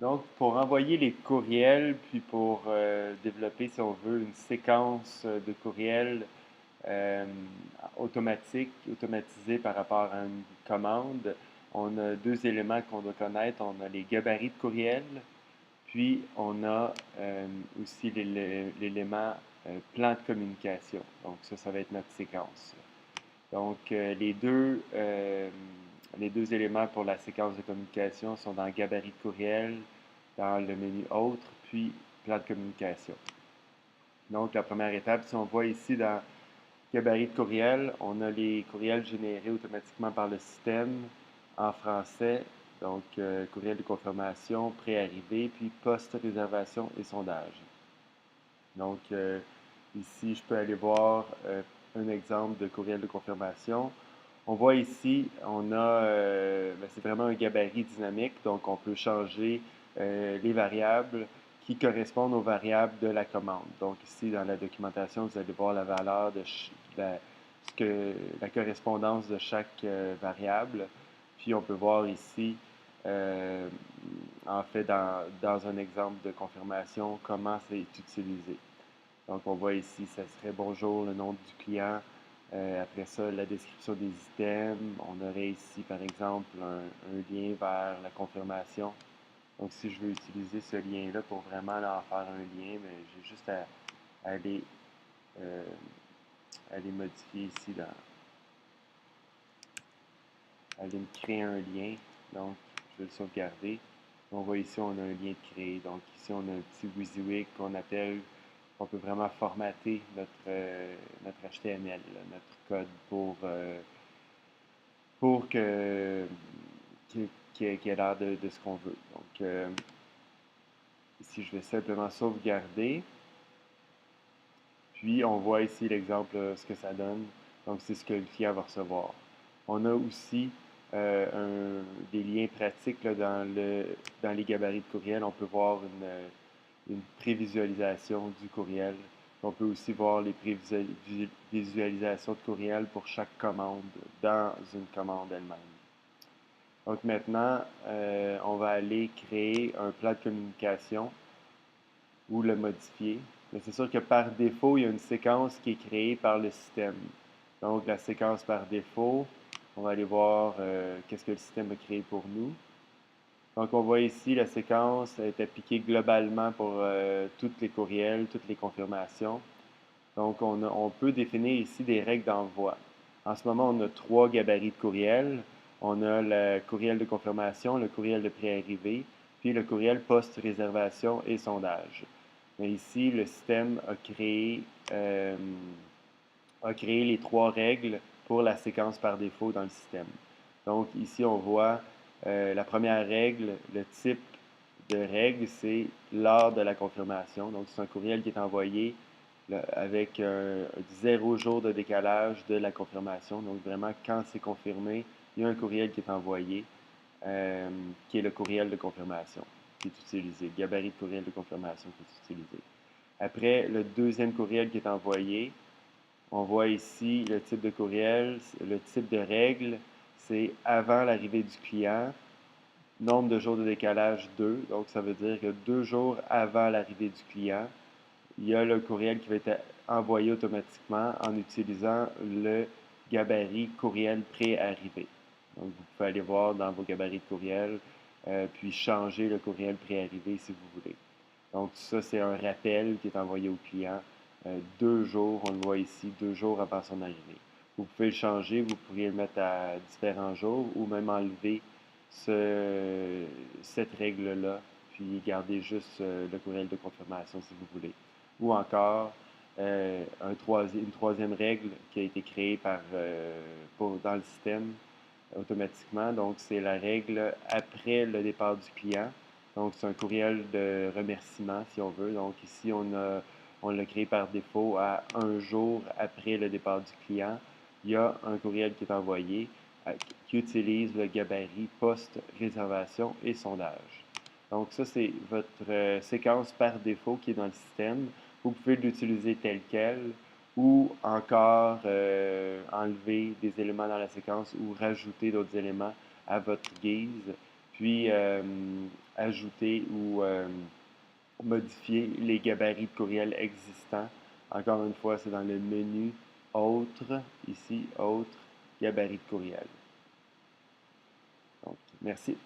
Donc, pour envoyer les courriels, puis pour développer, si on veut, une séquence de courriels euh, automatisée par rapport à une commande, on a deux éléments qu'on doit connaître. On a les gabarits de courriel, puis on a aussi l'élément plan de communication. Donc, ça va être notre séquence. Donc, les deux éléments pour la séquence de communication sont dans gabarit de courriel, dans le menu Autres, puis plan de communication. Donc, la première étape, si on voit ici dans gabarit de courriel, on a les courriels générés automatiquement par le système en français. Donc, courriel de confirmation, pré-arrivé, puis post-réservation et sondage. Donc, ici, je peux aller voir un exemple de courriel de confirmation. On voit ici, c'est vraiment un gabarit dynamique, donc on peut changer les variables qui correspondent aux variables de la commande. Donc ici, dans la documentation, vous allez voir la valeur de la correspondance de chaque variable. Puis on peut voir ici, euh, en fait, dans un exemple de confirmation, comment c'est utilisé. Donc, on voit ici, ça serait bonjour, le nom du client. Après ça, la description des items. On aurait ici, par exemple, un lien vers la confirmation. Donc, si je veux utiliser ce lien-là pour vraiment là, en faire un lien, mais j'ai juste à aller, euh, à aller modifier ici, à aller me créer un lien. Donc, je vais le sauvegarder. On voit ici, on a un lien de créer. Donc, ici, on a un petit WYSIWYG qu'on appelle. On peut vraiment formater notre HTML, là, notre code pour qu'il ait l'air de ce qu'on veut. Donc, ici, je vais simplement sauvegarder. Puis, on voit ici l'exemple, ce que ça donne. Donc, c'est ce que le client va recevoir. On a aussi des liens pratiques là, dans les gabarits de courriel. On peut voir une prévisualisation du courriel. On peut aussi voir les prévisualisations de courriel pour chaque commande dans une commande elle-même. Donc maintenant, on va aller créer un plan de communication ou le modifier. Mais c'est sûr que par défaut, il y a une séquence qui est créée par le système. Donc la séquence par défaut, on va aller voir qu'est-ce que le système a créé pour nous. Donc, on voit ici la séquence est appliquée globalement pour tous les courriels, toutes les confirmations. Donc, on peut définir ici des règles d'envoi. En ce moment, on a trois gabarits de courriel. On a le courriel de confirmation, le courriel de préarrivée, puis le courriel post-réservation et sondage. Mais ici, le système a créé les trois règles pour la séquence par défaut dans le système. Donc, ici, on voit la première règle, le type de règle, c'est lors de la confirmation. Donc, c'est un courriel qui est envoyé avec un 0 jour de décalage de la confirmation. Donc, vraiment, quand c'est confirmé, il y a un courriel qui est envoyé, qui est le courriel de confirmation qui est utilisé, le gabarit de courriel de confirmation qui est utilisé. Après, le deuxième courriel qui est envoyé, on voit ici le type de courriel, le type de règle, c'est avant l'arrivée du client. Nombre de jours de décalage 2, donc ça veut dire que 2 jours avant l'arrivée du client, il y a le courriel qui va être envoyé automatiquement en utilisant le gabarit courriel pré-arrivé. Donc vous pouvez aller voir dans vos gabarits de courriel, puis changer le courriel pré-arrivé si vous voulez. Donc ça, c'est un rappel qui est envoyé au client 2 jours, on le voit ici, 2 jours avant son arrivée. Vous pouvez le changer, vous pourriez le mettre à différents jours ou même enlever cette règle-là, puis garder juste le courriel de confirmation si vous voulez. Ou encore, une troisième règle qui a été créée dans le système automatiquement. Donc, c'est la règle après le départ du client. Donc, c'est un courriel de remerciement, si on veut. Donc, ici, on l'a créé par défaut à un jour après le départ du client. Il y a un courriel qui est envoyé qui utilise le gabarit post-réservation et sondage. Donc, ça, c'est votre séquence par défaut qui est dans le système. Vous pouvez l'utiliser tel quel ou encore enlever des éléments dans la séquence ou rajouter d'autres éléments à votre guise. puis ajouter ou modifier les gabarits de courriel existants. Encore une fois, c'est dans le menu Autres, ici, Autres, gabarits de courriel. Donc, merci.